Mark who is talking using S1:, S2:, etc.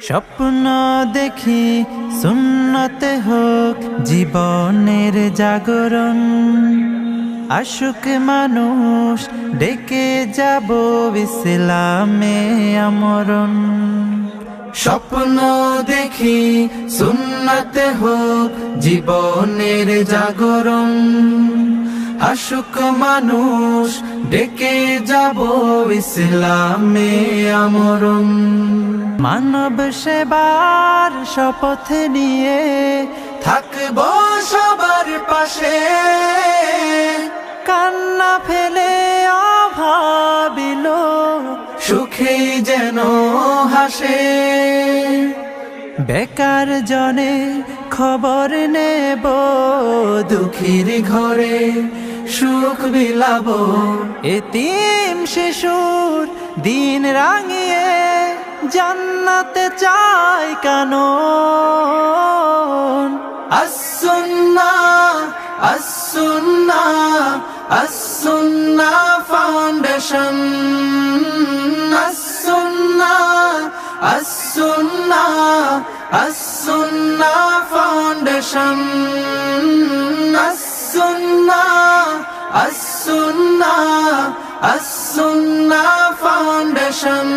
S1: স্বপ্ন দেখি সুন্নতে হোক জীবনের জাগরণ, আশুক মানুষ ডেকে যাব ইসলামে আমরণ। স্বপ্ন দেখি সুন্নতে হোক জীবনের জাগরণ, আশুক মানুষ ডেকে যাব ইসলামে আমরণ। মানব সেবার শপথ নিয়ে থাকব সবার পাশে, কান্না ফেলে অভাবিল সুখে যেন হাসে। বেকার জনে খবর নেব, দুঃখীর ঘরে সুখ বিলাব, এতিম শিশুর দিন রাঙিয়ে জান্নাতে চাই কানন। as-sunnah as-sunnah as-sunnah foundation, as-sunnah as-sunnah as-sunnah foundation, as-sunnah as-sunnah as-sunnah foundation।